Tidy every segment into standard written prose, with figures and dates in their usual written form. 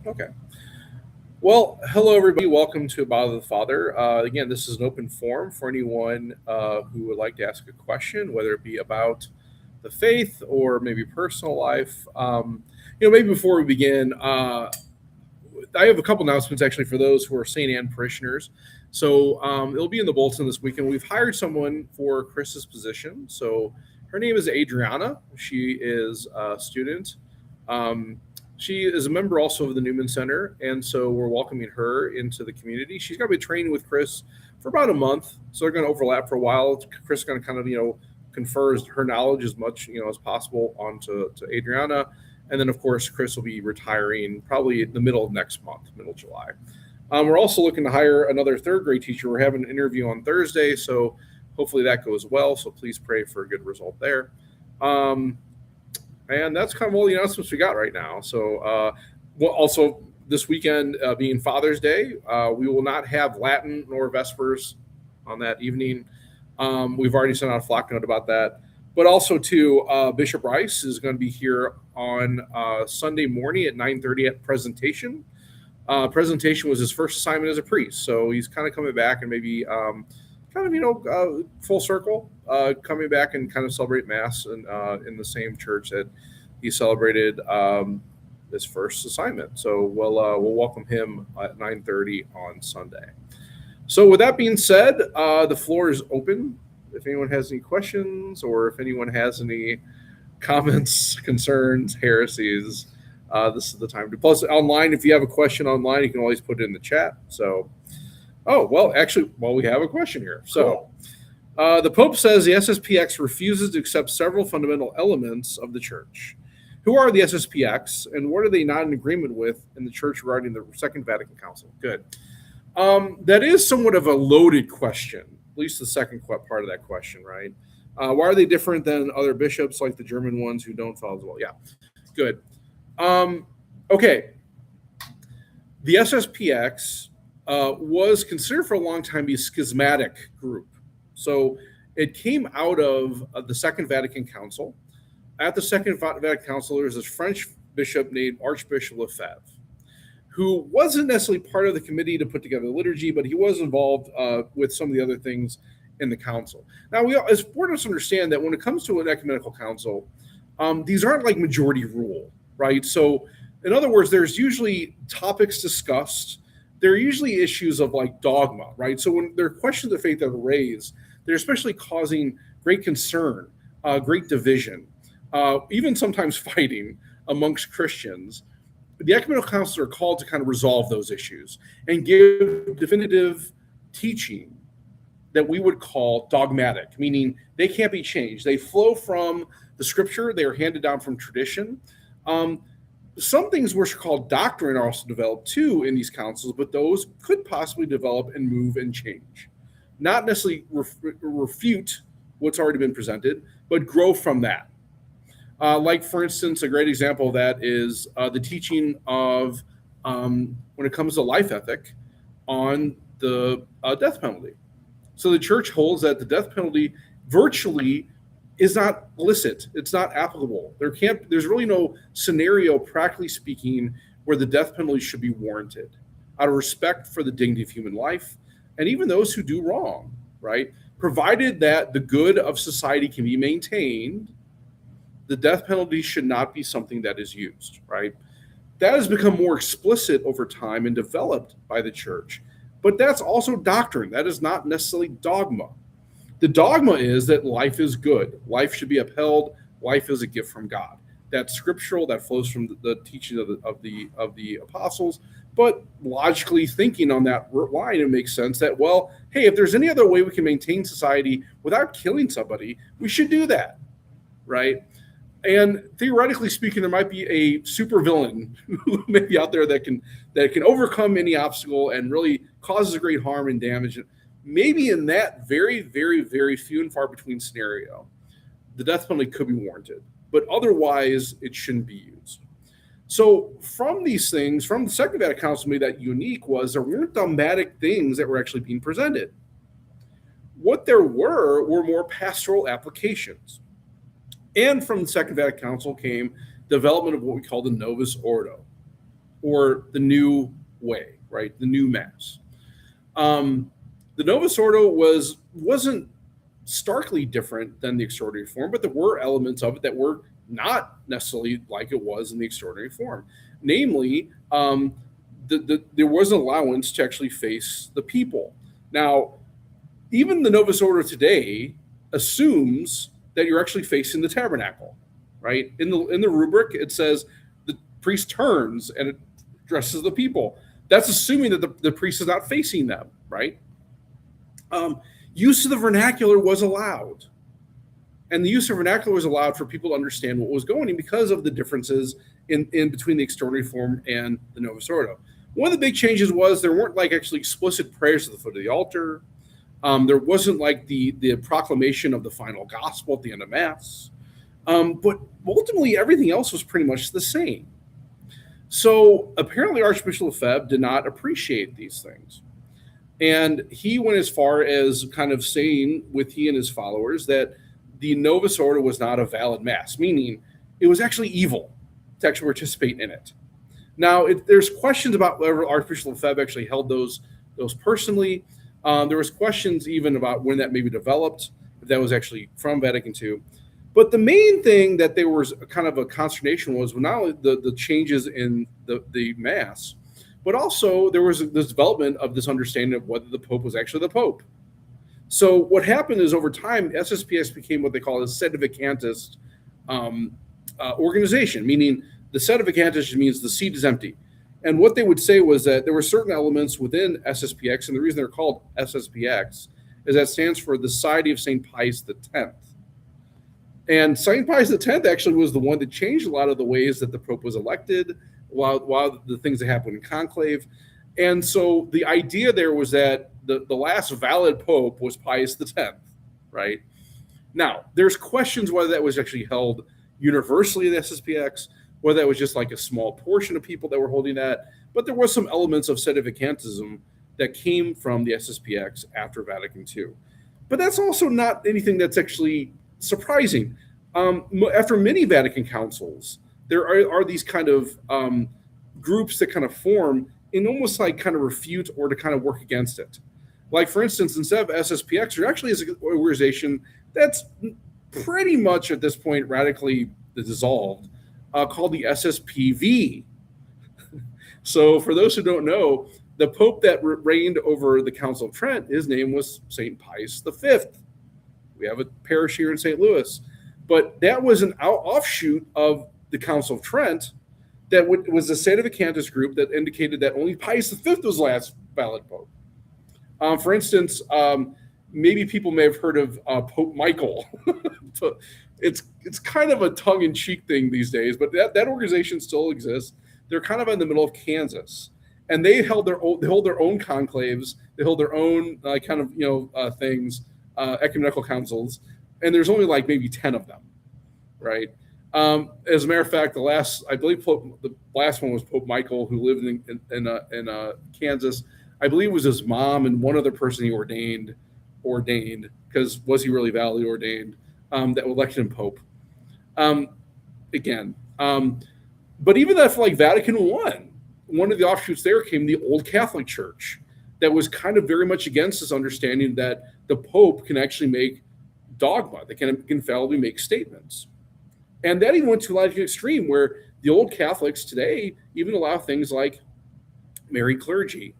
Okay. Well, hello everybody. Welcome to About the Father. Again, this is an open forum for anyone who would like to ask a question, whether it be about the faith or maybe personal life. Maybe before we begin, I have a couple announcements actually for those who are St. Anne parishioners. So it'll be in the bulletin this weekend. We've hired someone for Chris's position. So her name is Adriana. She is a student. Um, she is a member also of the Newman Center, and so we're welcoming her into the community. She's going to be training with Chris for about a month, so they're going to overlap for a while. Chris is going to kind of confers her knowledge as much as possible onto to Adriana, and then of course Chris will be retiring probably in the middle of next month, middle of July. We're also looking to hire another third grade teacher. We're having an interview on Thursday, so hopefully that goes well. So please pray for a good result there. Um, and that's kind of all the announcements we got right now. So, also this weekend being Father's Day, we will not have Latin nor Vespers on that evening. We've already sent out a flock note about that. But also, too, Bishop Rice is going to be here on Sunday morning at 9:30 at presentation. Presentation was his first assignment as a priest, so he's kind of coming back and maybe full circle, coming back and kind of celebrate mass in the same church that he celebrated his first assignment. So we'll welcome him at 9:30 on Sunday. So with that being said, the floor is open. If anyone has any questions or if anyone has any comments, concerns, heresies, this is the time to. Plus, online, if you have a question online, you can always put it in the chat. So, we have a question here. So, the Pope says the SSPX refuses to accept several fundamental elements of the Church. Who are the SSPX, and what are they not in agreement with in the Church regarding the Second Vatican Council? Good. That is somewhat of a loaded question, at least the second part of that question, right? Why are they different than other bishops like the German ones who don't follow the law? Yeah, good. Okay. The SSPX was considered for a long time to be a schismatic group. So it came out of the Second Vatican Council. At the Second Vatican Council, there was this French bishop named Archbishop Lefebvre, who wasn't necessarily part of the committee to put together the liturgy, but he was involved with some of the other things in the council. Now, it's important to understand that when it comes to an ecumenical council, these aren't like majority rule, right? So, in other words, there's usually topics discussed. There are usually issues of like dogma, right? So when there are questions of faith that are raised, they're especially causing great concern, great division, even sometimes fighting amongst Christians. The ecumenical councils are called to kind of resolve those issues and give definitive teaching that we would call dogmatic, meaning they can't be changed. They flow from the scripture. They are handed down from tradition. Some things which are called doctrine are also developed too in these councils, but those could possibly develop and move and change. Not necessarily refute what's already been presented, but grow from that. Like, for instance, a great example of that is the teaching of, when it comes to life ethic, on the death penalty. So the church holds that the death penalty virtually is not licit. It's not applicable. There's really no scenario, practically speaking, where the death penalty should be warranted out of respect for the dignity of human life and even those who do wrong, right? Provided that the good of society can be maintained, the death penalty should not be something that is used, right? That has become more explicit over time and developed by the church. But that's also doctrine. That is not necessarily dogma. The dogma is that life is good. Life should be upheld. Life is a gift from God. That's scriptural. That flows from the teaching of the apostles. But logically thinking on that line, it makes sense that, well, hey, if there's any other way we can maintain society without killing somebody, we should do that, right? And theoretically speaking, there might be a supervillain maybe out there that can overcome any obstacle and really causes great harm and damage. Maybe in that very, very, very few and far between scenario, the death penalty could be warranted, but otherwise it shouldn't be used. So from these things, from the Second Vatican Council, made that unique was there weren't dogmatic things that were actually being presented. What there were more pastoral applications. And from the Second Vatican Council came development of what we call the Novus Ordo. or the new way, right? The new mass. The Novus Ordo wasn't starkly different than the extraordinary form, but there were elements of it that were not necessarily like it was in the extraordinary form. Namely, there was an allowance to actually face the people. Now, even the Novus Ordo today assumes that you're actually facing the tabernacle, right? In the rubric, it says the priest turns and addresses the people. That's assuming that the priest is not facing them, right? Use of the vernacular was allowed. And the use of vernacular was allowed for people to understand what was going on because of the differences in between the extraordinary form and the Novus Ordo. One of the big changes was there weren't like actually explicit prayers at the foot of the altar. There wasn't like the proclamation of the final gospel at the end of Mass. But ultimately, everything else was pretty much the same. So apparently, Archbishop Lefebvre did not appreciate these things. And he went as far as kind of saying with he and his followers that the Novus Ordo was not a valid Mass, meaning it was actually evil to actually participate in it. Now, there's questions about whether Archbishop Lefebvre actually held those personally. There was questions even about when that maybe developed, if that was actually from Vatican II. But the main thing that there was kind of a consternation was not only the changes in the Mass, but also there was this development of this understanding of whether the Pope was actually the Pope. So what happened is over time, SSPX became what they call a sedevacantist organization, meaning the sedevacantist means the seat is empty. And what they would say was that there were certain elements within SSPX, and the reason they're called SSPX is that stands for the Society of St. Pius X. And St. Pius X actually was the one that changed a lot of the ways that the Pope was elected, while the things that happened in conclave. And so the idea there was that the last valid Pope was Pius X, right? Now, there's questions whether that was actually held universally in SSPX, whether that was just like a small portion of people that were holding that. But there was some elements of sedevacantism that came from the SSPX after Vatican II. But that's also not anything that's actually surprising. After many Vatican councils, there are these kind of groups that kind of form and almost like kind of refute or to kind of work against it. Like, for instance, instead of SSPX, there actually is an organization that's pretty much at this point radically dissolved, called the SSPV. So for those who don't know, the Pope that reigned over the Council of Trent, his name was St. Pius V. We have a parish here in St. Louis. But that was an offshoot of the Council of Trent that was a sedevacantist group that indicated that only Pius V was the last valid Pope. For instance, maybe people may have heard of Pope Michael. It's kind of a tongue-in-cheek thing these days, but that organization still exists. They're kind of in the middle of Kansas, and they hold their own conclaves. They hold their own kind of things, ecumenical councils, and there's only like maybe 10 of them, right? As a matter of fact, the last one was Pope Michael, who lived in Kansas. I believe it was his mom and one other person he ordained because was he really validly ordained? That elected him Pope. But even that for like Vatican I, one of the offshoots there came the Old Catholic Church that was kind of very much against this understanding that the Pope can actually make dogma, that can infallibly make statements. And that even went to like an extreme where the old Catholics today even allow things like married clergy,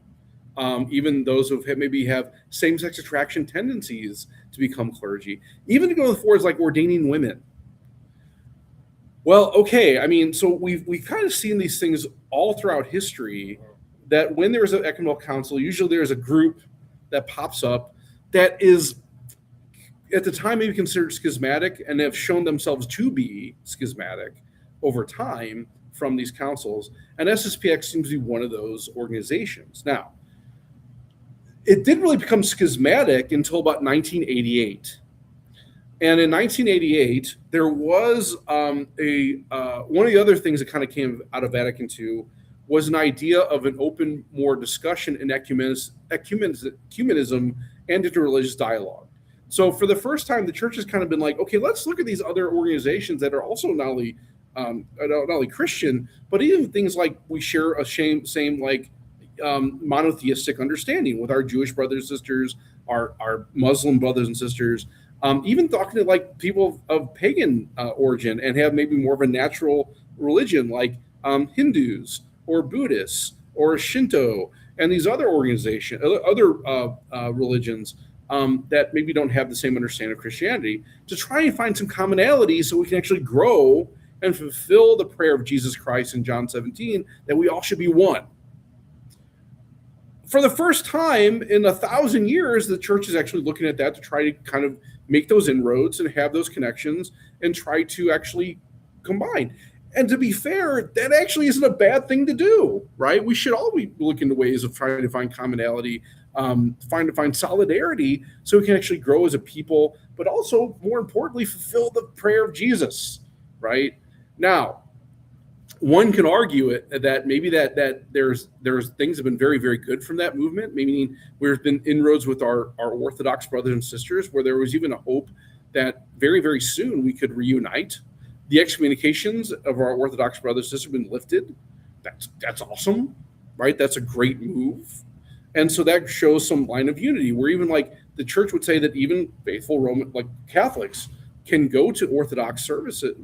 even those who maybe have same-sex attraction tendencies to become clergy, even to go forward like ordaining women. Well, okay, I mean, so we've kind of seen these things all throughout history, that when there's an ecumenical council, usually there's a group that pops up that is at the time maybe considered schismatic and have shown themselves to be schismatic over time from these councils. And SSPX seems to be one of those organizations. Now, it didn't really become schismatic until about 1988. And in 1988, there was one of the other things that kind of came out of Vatican II was an idea of an open, more discussion in ecumenism and interreligious dialogue. So for the first time, the church has kind of been like, okay, let's look at these other organizations that are also not only not only Christian, but even things like we share a same like monotheistic understanding with our Jewish brothers and sisters, our Muslim brothers and sisters, even talking to like people of pagan origin and have maybe more of a natural religion like Hindus or Buddhists or Shinto and these other organizations, other religions that maybe don't have the same understanding of Christianity, to try and find some commonality so we can actually grow and fulfill the prayer of Jesus Christ in John 17 that we all should be one. For the first time in 1,000 years, the church is actually looking at that to try to kind of make those inroads and have those connections and try to actually combine. And to be fair, that actually isn't a bad thing to do, right? We should all be looking to ways of trying to find commonality, find solidarity so we can actually grow as a people, but also, more importantly, fulfill the prayer of Jesus, right? Now, one can argue it that maybe that there's things have been very, very good from that movement. Meaning there's been inroads with our Orthodox brothers and sisters, where there was even a hope that very, very soon we could reunite. The excommunications of our Orthodox brothers and sisters have been lifted. That's awesome, right? That's a great move, and so that shows some line of unity. Where even like the church would say that even faithful Roman like Catholics can go to Orthodox services,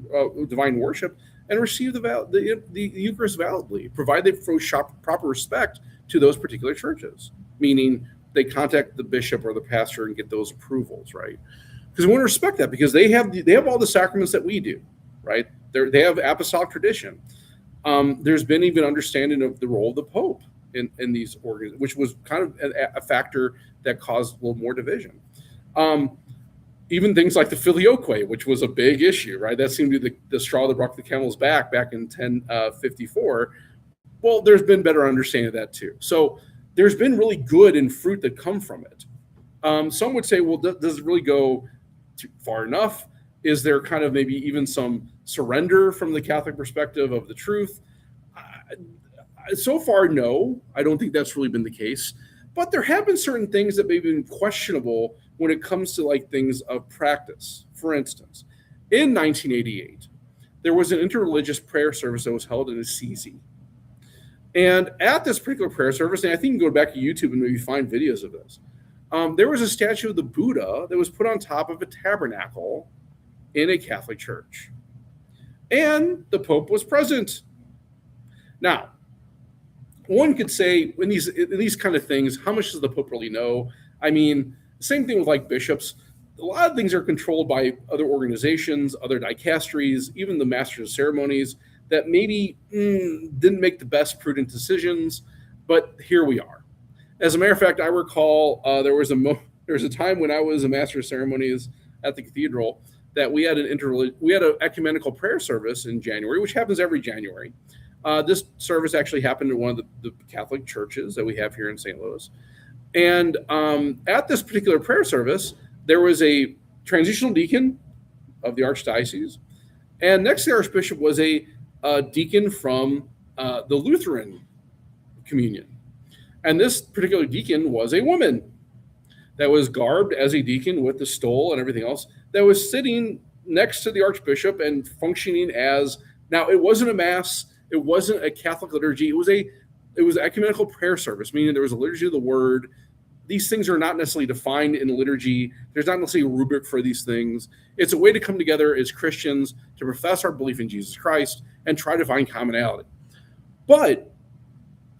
divine worship, and receive the Eucharist validly, provided they show proper respect to those particular churches, meaning they contact the bishop or the pastor and get those approvals, right? Because we want to respect that, because they have all the sacraments that we do, right? They have apostolic tradition. There's been even understanding of the role of the Pope in these organs, which was kind of a factor that caused a little more division. Even things like the filioque, which was a big issue, right? That seemed to be the straw that broke the camel's back in 1054. Well, there's been better understanding of that too. So there's been really good and fruit that come from it. Some would say, well, does it really go too far enough? Is there kind of maybe even some surrender from the Catholic perspective of the truth? So far, no. I don't think that's really been the case. But there have been certain things that may have been questionable when it comes to like things of practice. For instance, in 1988, there was an interreligious prayer service that was held in Assisi. And at this particular prayer service, and I think you can go back to YouTube and maybe find videos of this, there was a statue of the Buddha that was put on top of a tabernacle in a Catholic church. And the Pope was present. Now, one could say in these kind of things, how much does the Pope really know? I mean, same thing with like bishops. A lot of things are controlled by other organizations, other dicasteries, even the masters of ceremonies that maybe didn't make the best prudent decisions, but here we are. As a matter of fact, I recall there was a time when I was a master of ceremonies at the cathedral that we had an ecumenical prayer service in January, which happens every January. This service actually happened in one of the Catholic churches that we have here in St. Louis. And at this particular prayer service, there was a transitional deacon of the archdiocese. And next to the archbishop was a deacon from the Lutheran communion. And this particular deacon was a woman that was garbed as a deacon with the stole and everything else, that was sitting next to the archbishop and functioning as, now it wasn't a mass, it wasn't a Catholic liturgy, it was an ecumenical prayer service, meaning there was a liturgy of the word. These things are not necessarily defined in liturgy. There's not necessarily a rubric for these things. It's a way to come together as Christians to profess our belief in Jesus Christ and try to find commonality. But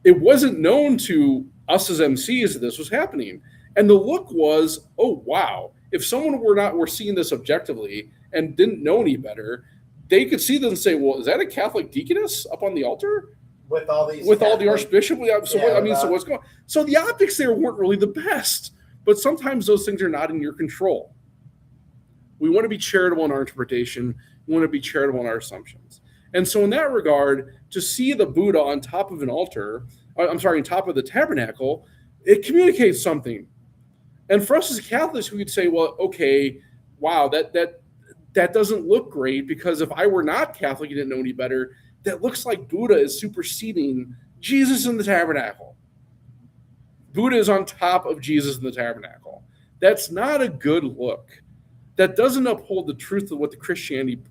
it wasn't known to us as MCs that this was happening. And the look was, oh, wow. If someone were seeing this objectively and didn't know any better, they could see them and say, well, is that a Catholic deaconess up on the altar? With all the archbishop? So what's going on? So the optics there weren't really the best, but sometimes those things are not in your control. We want to be charitable in our interpretation. We want to be charitable in our assumptions. And so in that regard, to see the Buddha on top of an altar, on top of the tabernacle, it communicates something. And for us as Catholics, we could say, well, okay, wow, that doesn't look great, because if I were not Catholic and didn't know any better, that looks like Buddha is superseding Jesus in the tabernacle. Buddha is on top of Jesus in the tabernacle. That's not a good look. That doesn't uphold the truth of what the Christianity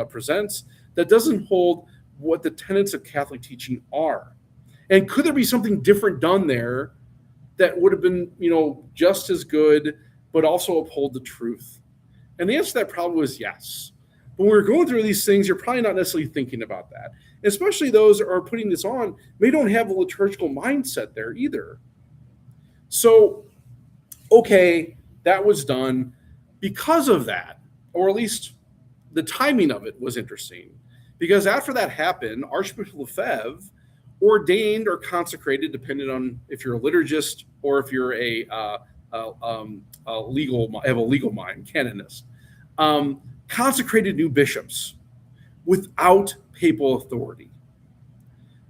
presents that doesn't hold what the tenets of Catholic teaching are? And could there be something different done there that would have been, just as good, but also uphold the truth? And the answer to that probably was yes. But when we're going through these things, you're probably not necessarily thinking about that. Especially those that are putting this on, they don't have a liturgical mindset there either. So, okay, that was done. Because of that, or at least the timing of it was interesting. Because after that happened, Archbishop Lefebvre ordained or consecrated, depending on if you're a liturgist or if you're have a legal mind, canonist, consecrated new bishops without papal authority.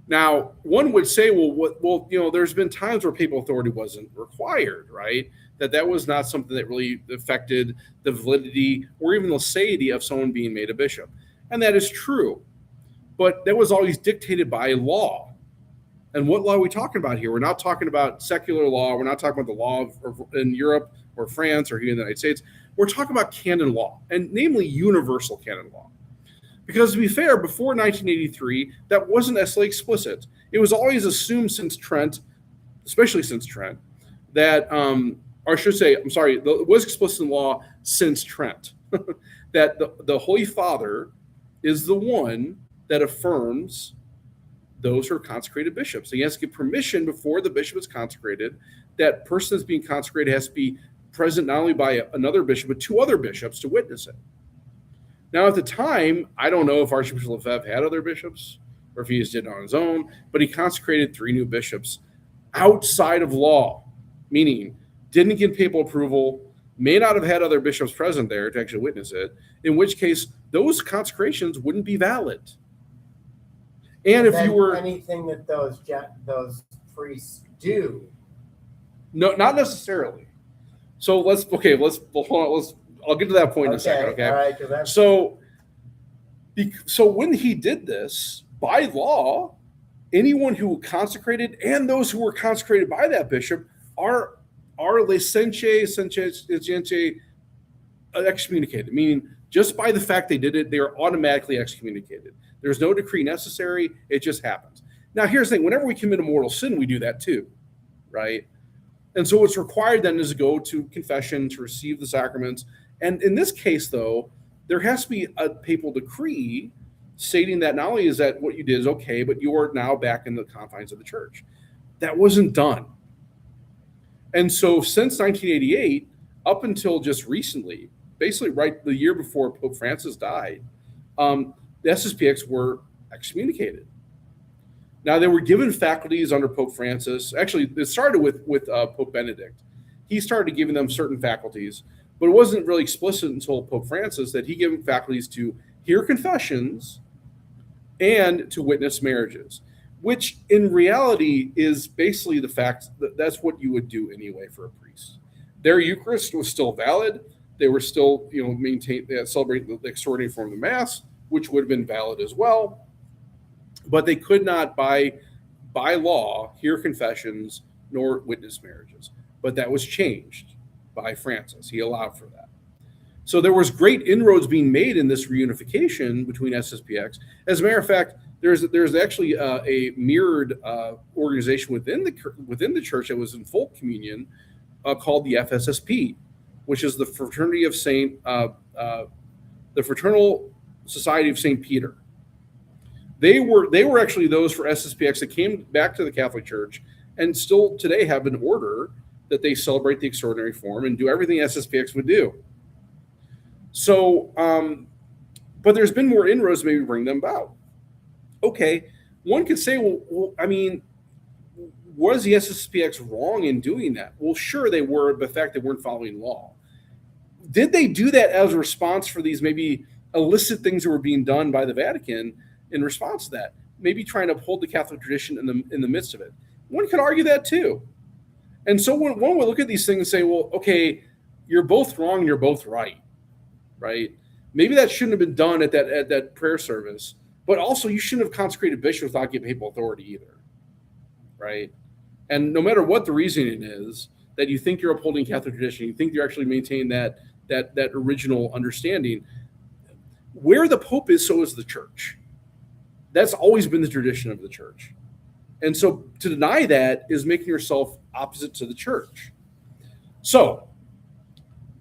Now, one would say, there's been times where papal authority wasn't required, right? That was not something that really affected the validity or even the laity of someone being made a bishop. And that is true. But that was always dictated by law. And what law are we talking about here? We're not talking about secular law. We're not talking about the law in Europe or France or here in the United States. We're talking about canon law, and namely universal canon law. Because to be fair, before 1983, that wasn't necessarily explicit. It was always assumed since Trent, especially since Trent, that, or I should say, it was explicit in law since Trent, that the Holy Father is the one that affirms those who are consecrated bishops. He has to get permission before the bishop is consecrated. That person that's being consecrated has to be present not only by another bishop, but two other bishops to witness it. Now, at the time, I don't know if Archbishop Lefebvre had other bishops or if he just did it on his own, but he consecrated 3 new bishops outside of law, meaning didn't get papal approval, may not have had other bishops present there to actually witness it, in which case those consecrations wouldn't be valid. And if you were anything that those priests do, no, not necessarily. So I'll get to that point in a second. Okay. All right, so when he did this, by law, anyone who consecrated and those who were consecrated by that bishop are excommunicated, meaning just by the fact they did it, they are automatically excommunicated. There's no decree necessary. It just happens. Now, here's the thing. Whenever we commit a mortal sin, we do that too, right? And so what's required then is to go to confession, to receive the sacraments. And in this case, though, there has to be a papal decree stating that not only is that what you did is okay, but you are now back in the confines of the church. That wasn't done. And so since 1988, up until just recently, basically right the year before Pope Francis died, the SSPX were excommunicated. Now, they were given faculties under Pope Francis. Actually, it started with Pope Benedict. He started giving them certain faculties, but it wasn't really explicit until Pope Francis that he gave them faculties to hear confessions and to witness marriages, which in reality is basically the fact that that's what you would do anyway for a priest. Their Eucharist was still valid. They were still, they celebrate the extraordinary form of the Mass, which would have been valid as well. But they could not, by law, hear confessions nor witness marriages. But that was changed by Francis. He allowed for that. So there was great inroads being made in this reunification between SSPX. As a matter of fact, there's actually a mirrored organization within the church that was in full communion called the FSSP, which is the Fraternity of the Fraternal Society of St. Peter. They were actually those for SSPX that came back to the Catholic Church and still today have an order that they celebrate the extraordinary form and do everything SSPX would do. So, but there's been more inroads to maybe bring them about. Okay, one could say, well, I mean, was the SSPX wrong in doing that? Well, sure they were, but the fact they weren't following law. Did they do that as a response for these maybe illicit things that were being done by the Vatican in response to that? Maybe trying to uphold the Catholic tradition in the midst of it. One could argue that too. And so one would look at these things and say, well, okay, you're both wrong and you're both right? Maybe that shouldn't have been done at that prayer service, but also you shouldn't have consecrated bishops without getting papal authority either, right? And no matter what the reasoning is, that you think you're upholding Catholic tradition, you think you're actually maintaining that original understanding, Where the Pope is, so is the church. That's always been the tradition of the church. And so to deny that is making yourself opposite to the church. So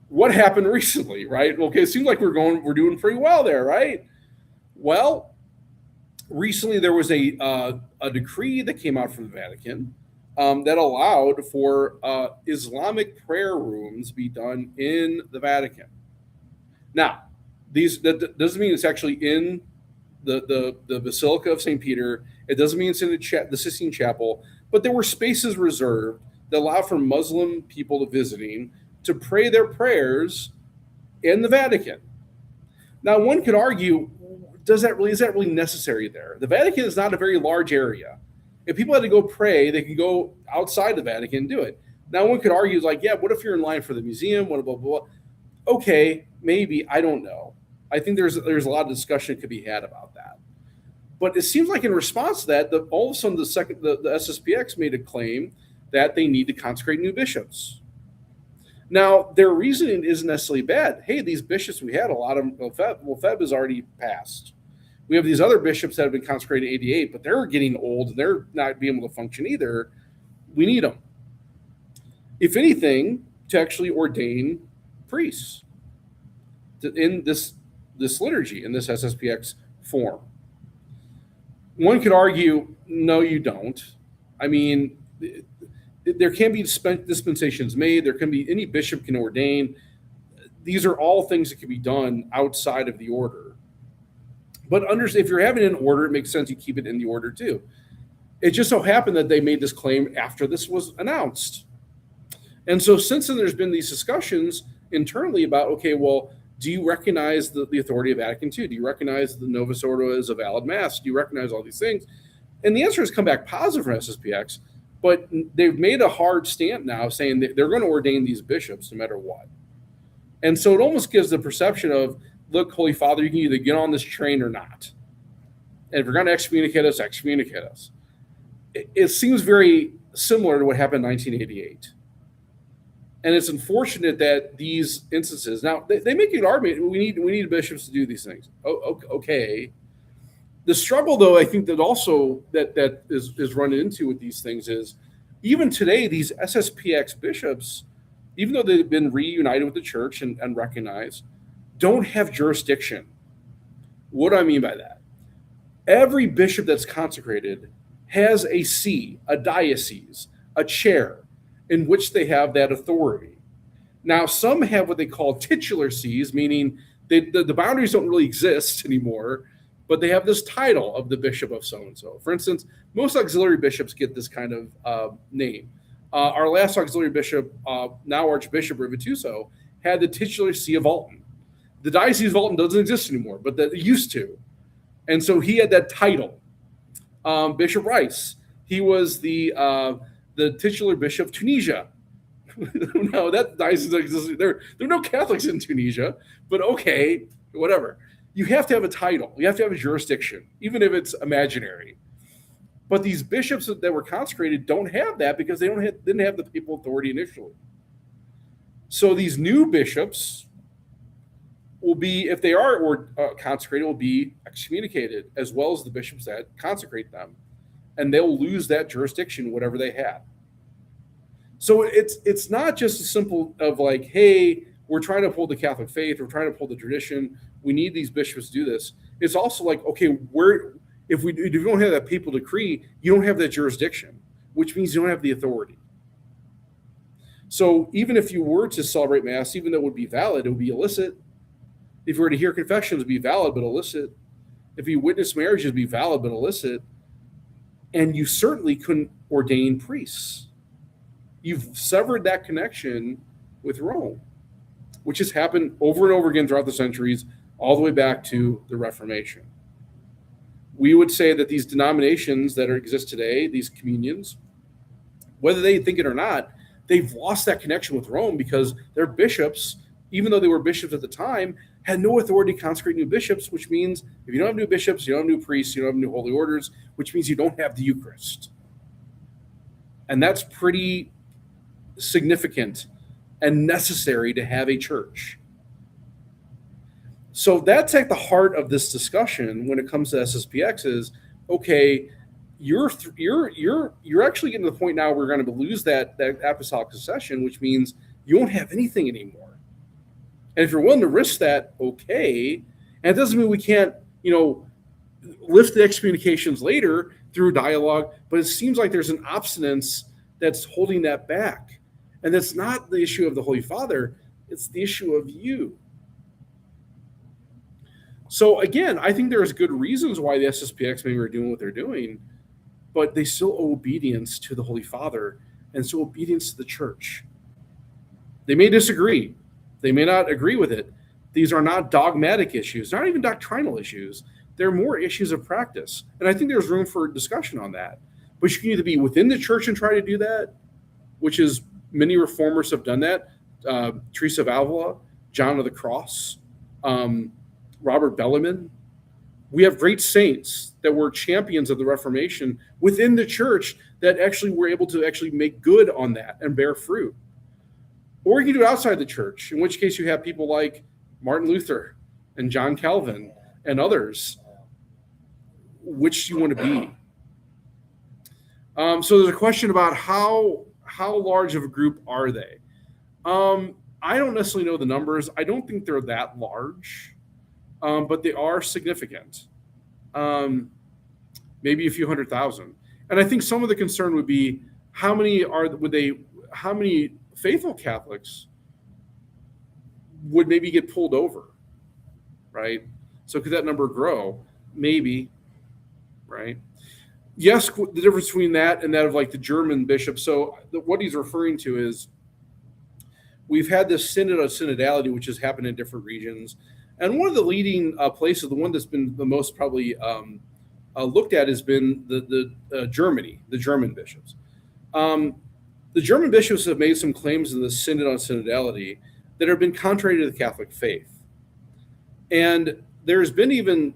what happened recently, right? Okay, it seems like we're doing pretty well there, right? Well, recently there was a decree that came out from the Vatican that allowed for Islamic prayer rooms to be done in the Vatican. Now, that doesn't mean it's actually in the Basilica of St. Peter. It doesn't mean it's in the Sistine Chapel, but there were spaces reserved that allow for Muslim people visiting to pray their prayers in the Vatican. Now, one could argue, is that really necessary there? The Vatican is not a very large area. If people had to go pray, they can go outside the Vatican and do it. Now, one could argue, like, yeah, what if you're in line for the museum? What blah, blah, blah. Okay, maybe, I don't know. I think there's a lot of discussion that could be had about that. But it seems like in response to that, all of a sudden the SSPX made a claim that they need to consecrate new bishops. Now, their reasoning isn't necessarily bad. Hey, these bishops we had, a lot of them, Feb has already passed. We have these other bishops that have been consecrated in 88, but they're getting old and they're not being able to function either. We need them. If anything, to actually ordain priests in this liturgy, in this SSPX form. One could argue, no, you don't. I mean, there can be dispensations made. There can be, any bishop can ordain. These are all things that can be done outside of the order. But if you're having an order, it makes sense you keep it in the order too. It just so happened that they made this claim after this was announced. And so since then, there's been these discussions internally about, okay, well, do you recognize the authority of Vatican II? Do you recognize the Novus Ordo as a valid mass? Do you recognize all these things? And the answer has come back positive from SSPX, but they've made a hard stand now saying that they're going to ordain these bishops no matter what. And so it almost gives the perception of, look, Holy Father, you can either get on this train or not. And if you're going to excommunicate us, excommunicate us. It seems very similar to what happened in 1988. And it's unfortunate that these instances, now they make an argument, we need bishops to do these things. Oh, okay. The struggle, though, I think that also that is run into with these things is, even today, these SSPX bishops, even though they've been reunited with the church and recognized, don't have jurisdiction. What do I mean by that? Every bishop that's consecrated has a see, a diocese, a chair, in which they have that authority. Now, some have what they call titular sees, meaning the boundaries don't really exist anymore, but they have this title of the bishop of so-and-so. For instance, most auxiliary bishops get this kind of name. Our last auxiliary bishop, now Archbishop Rivituso, had the titular see of Alton. The Diocese of Alton doesn't exist anymore, but that used to. And so he had that title. Bishop Rice, he was the titular bishop of Tunisia. No, that diocese exists. There are no Catholics in Tunisia, but okay, whatever. You have to have a title. You have to have a jurisdiction, even if it's imaginary. But these bishops that were consecrated don't have that because they didn't have the papal authority initially. So these new bishops will be, if they are consecrated, will be excommunicated, as well as the bishops that consecrate them. And they'll lose that jurisdiction, whatever they had. So it's not just as simple of like, hey, we're trying to uphold the Catholic faith, we're trying to uphold the tradition, we need these bishops to do this. It's also like, okay, if you don't have that papal decree, you don't have that jurisdiction, which means you don't have the authority. So even if you were to celebrate Mass, even though it would be valid, it would be illicit. If you were to hear confessions, it would be valid but illicit. If you witness marriages, it would be valid but illicit. And you certainly couldn't ordain priests. You've severed that connection with Rome, which has happened over and over again throughout the centuries, all the way back to the Reformation. We would say that these denominations that exist today, these communions, whether they think it or not, they've lost that connection with Rome because their bishops, even though they were bishops at the time, had no authority to consecrate new bishops, which means if you don't have new bishops, you don't have new priests, you don't have new holy orders, which means you don't have the Eucharist. And that's pretty significant and necessary to have a church. So that's at the heart of this discussion when it comes to SSPX is, okay, you're actually getting to the point now where we're going to lose that apostolic succession, which means you won't have anything anymore. And if you're willing to risk that, okay. And it doesn't mean we can't, lift the excommunications later through dialogue, but it seems like there's an obstinance that's holding that back. And that's not the issue of the Holy Father, it's the issue of you. So again, I think there's good reasons why the SSPX maybe are doing what they're doing, but they still owe obedience to the Holy Father and still obedience to the church. They may disagree. They may not agree with it. These are not dogmatic issues, not even doctrinal issues. They're more issues of practice. And I think there's room for discussion on that. But you can either be within the church and try to do that, which is many reformers have done that. Teresa of Avila, John of the Cross, Robert Bellarmine. We have great saints that were champions of the Reformation within the church that actually were able to actually make good on that and bear fruit. Or you can do it outside the church, in which case you have people like Martin Luther and John Calvin and others. Which do you want to be? So there's a question about how large of a group are they? I don't necessarily know the numbers. I don't think they're that large. But they are significant, maybe a few 100,000. And I think some of the concern would be how many faithful Catholics would maybe get pulled over, right? So could that number grow? Maybe, right? Yes, the difference between that and that of like the German bishop. So what he's referring to is we've had this synod of synodality, which has happened in different regions. And one of the leading places, the one that's been the most probably looked at, has been the Germany, the German bishops. The German bishops have made some claims in the Synod on Synodality that have been contrary to the Catholic faith. And there's been even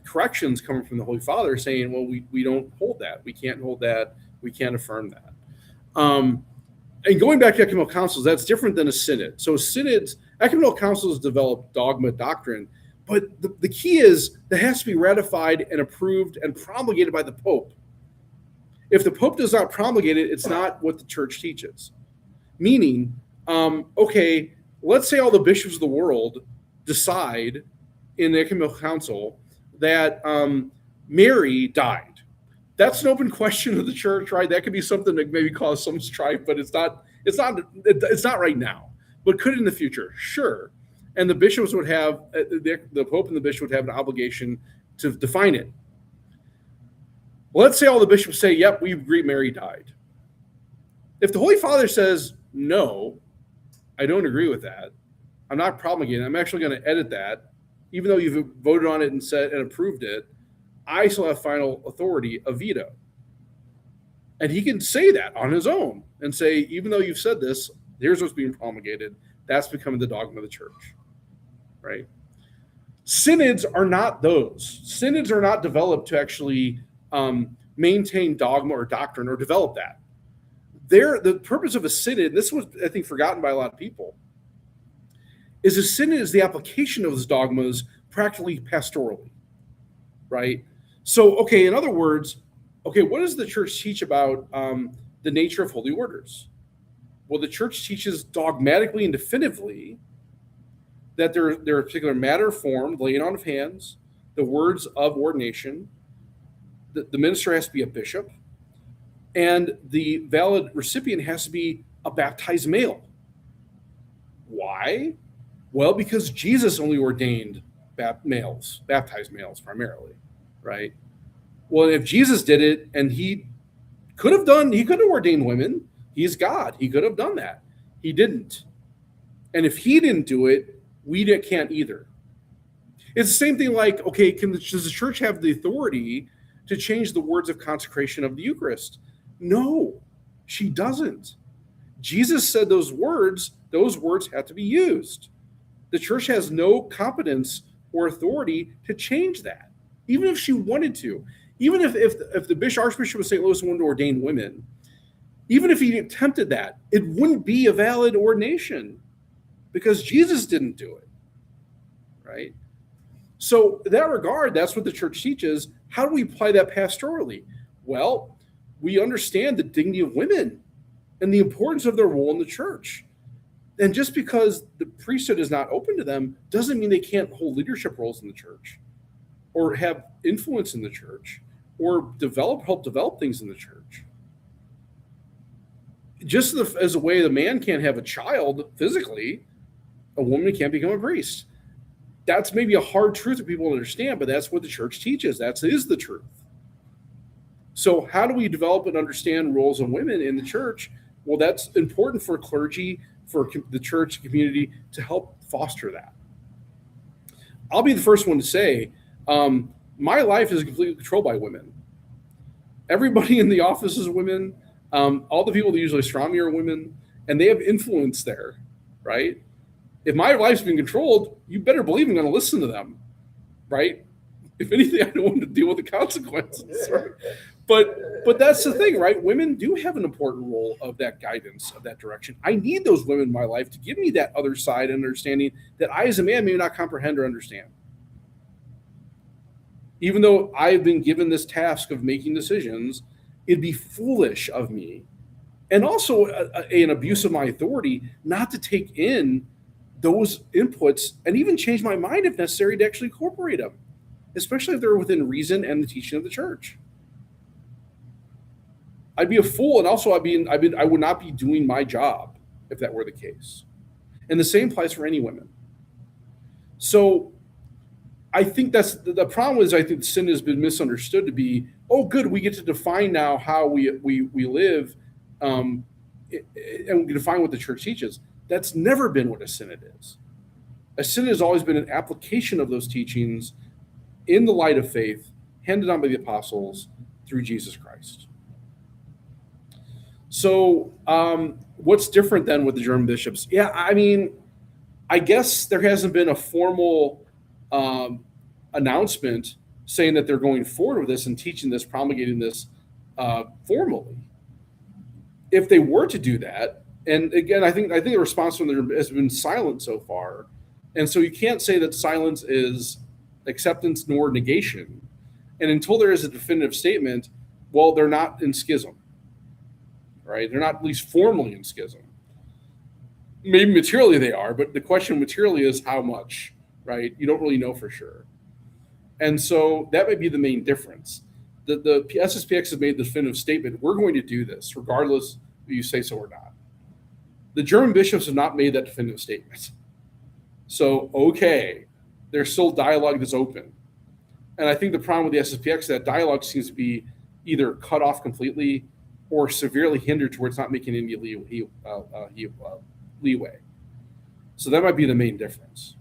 corrections coming from the Holy Father saying, well, we don't hold that. We can't hold that. We can't affirm that. And going back to ecumenical councils, that's different than a synod. So ecumenical councils develop dogma doctrine, but the key is that has to be ratified and approved and promulgated by the Pope. If the Pope does not promulgate it, it's not what the church teaches. Meaning, okay, let's say all the bishops of the world decide in the ecumenical council that Mary died. That's an open question of the church, right? That could be something that maybe cause some strife, but it's not right now. But could in the future, sure. And the bishops would have, the Pope and the bishop would have an obligation to define it. Well, let's say all the bishops say, yep, we agree Mary died. If the Holy Father says, no, I don't agree with that, I'm not promulgating it, I'm actually going to edit that, even though you've voted on it and said and approved it, I still have final authority, a veto. And he can say that on his own and say, even though you've said this, here's what's being promulgated. That's becoming the dogma of the church, right? Synods are not those. Synods are not developed to actually maintain dogma or doctrine or develop that. The purpose of a synod, this was, I think, forgotten by a lot of people, is a synod is the application of those dogmas practically pastorally, right? So, okay, in other words, okay, what does the church teach about the nature of holy orders? Well, the church teaches dogmatically and definitively that there are particular matter formed, laying on of hands, the words of ordination, the minister has to be a bishop, and the valid recipient has to be a baptized male. Why? Well, because Jesus only ordained baptized males primarily, right? Well, if Jesus did it, and he could have ordained women. He's God. He could have done that. He didn't. And if he didn't do it, we can't either. It's the same thing like, okay, does the church have the authority to change the words of consecration of the Eucharist? No, she doesn't. Jesus said those words have to be used. The church has no competence or authority to change that, even if she wanted to. Even if the Archbishop of St. Louis wanted to ordain women, even if he attempted that, it wouldn't be a valid ordination because Jesus didn't do it, right? So in that regard, that's what the church teaches. How do we apply that pastorally? Well, we understand the dignity of women and the importance of their role in the church. And just because the priesthood is not open to them doesn't mean they can't hold leadership roles in the church or have influence in the church or help develop things in the church. Just as a way the man can't have a child physically, a woman can't become a priest. That's maybe a hard truth for people to understand, but that's what the church teaches. That is the truth. So how do we develop and understand roles of women in the church? Well, that's important for clergy, for the church community to help foster that. I'll be the first one to say, my life is completely controlled by women. Everybody in the office is women. All the people that usually surround me are women, and they have influence there, right? If my life's being controlled, you better believe I'm going to listen to them, right? If anything, I don't want to deal with the consequences, right? But that's the thing, right? Women do have an important role of that guidance, of that direction. I need those women in my life to give me that other side and understanding that I, as a man, may not comprehend or understand. Even though I've been given this task of making decisions, it'd be foolish of me, and also an abuse of my authority, not to take in those inputs and even change my mind if necessary to actually incorporate them, especially if they're within reason and the teaching of the church. I'd be a fool, and also I would not be doing my job if that were the case. And the same applies for any women. So I think that's the problem. Is I think sin has been misunderstood to be, oh, good, we get to define now how we live, and we can define what the church teaches. That's never been what a synod is. A synod has always been an application of those teachings in the light of faith, handed on by the apostles through Jesus Christ. So what's different then with the German bishops? Yeah, I mean, I guess there hasn't been a formal announcement saying that they're going forward with this and teaching this, promulgating this formally. If they were to do that, and again, I think the response from them has been silent so far, and so you can't say that silence is acceptance nor negation. And until there is a definitive statement, well, they're not in schism, right? They're not at least formally in schism. Maybe materially they are, but the question materially is how much, right? You don't really know for sure. And so that might be the main difference. The SSPX has made the definitive statement, we're going to do this, regardless if you say so or not. The German bishops have not made that definitive statement. So, okay, there's still dialogue that's open. And I think the problem with the SSPX is that dialogue seems to be either cut off completely or severely hindered towards not making any leeway. So that might be the main difference.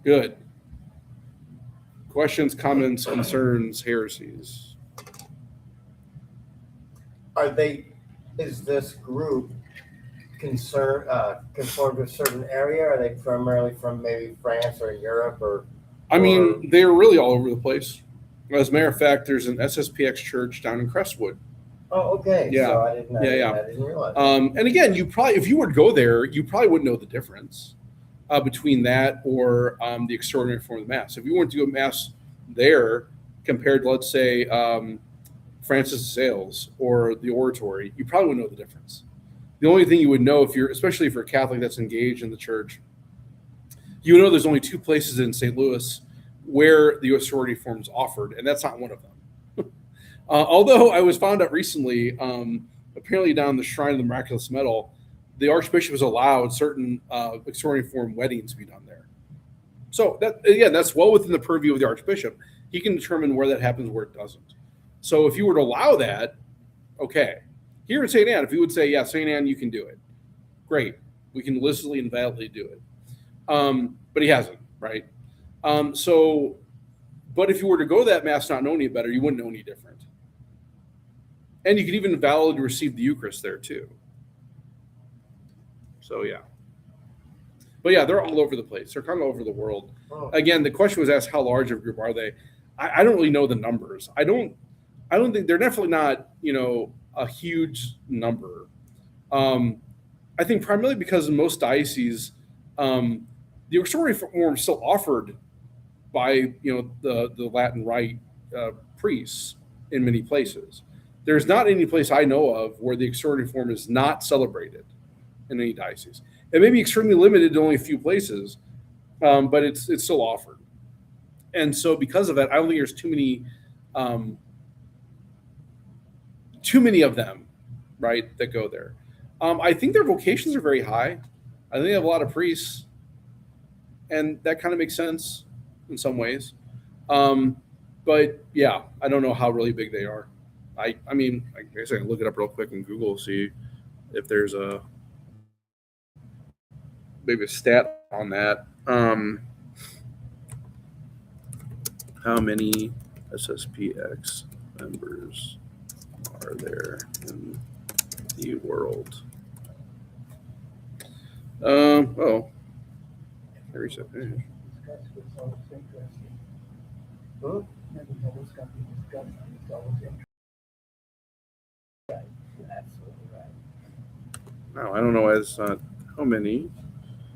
Good. Questions, comments, concerns, heresies? Is this group conformed to a certain area? Are they primarily from maybe France or Europe or? I mean, they're really all over the place. As a matter of fact, there's an SSPX church down in Crestwood. Oh, okay. Yeah. So I didn't know. Yeah. I didn't realize. And again, if you were to go there, you probably wouldn't know the difference between that or the extraordinary form of the Mass. If you went to a Mass there compared to, let's say, Francis de Sales or the Oratory, you probably wouldn't know the difference. The only thing you would know, especially if you're a Catholic that's engaged in the church, you would know there's only two places in St. Louis where the sorority form is offered, and that's not one of them. Although I was found out recently, apparently down the Shrine of the Miraculous Medal, the Archbishop has allowed certain sorority form weddings to be done there. So that's well within the purview of the Archbishop. He can determine where that happens, where it doesn't. So if you were to allow that, okay. Here at St. Anne, if you would say, yeah, St. Anne, you can do it. Great. We can illicitly and validly do it. But he hasn't, right? But if you were to go to that Mass not knowing any better, you wouldn't know any different. And you could even validly receive the Eucharist there too. So, yeah. But yeah, they're all over the place. They're kind of all over the world. Oh. Again, the question was asked, how large of a group are they? I don't really know the numbers. I don't think they're definitely not, a huge number. I I think primarily because in most dioceses, the extraordinary form is still offered by the Latin Rite priests in many places. There's not any place I know of where the extraordinary form is not celebrated in any diocese. It may be extremely limited to only a few places, but it's still offered. And so because of that, I don't think there's too many of them, right, that go there. I think their vocations are very high. I think they have a lot of priests, and that kind of makes sense in some ways. But yeah, I don't know how really big they are. I mean, I guess I can look it up real quick in Google, see if there's maybe a stat on that. How many SSPX members are there in the world? Oh, I reset. Hmm? Absolutely right. No, I don't know why it's not. How many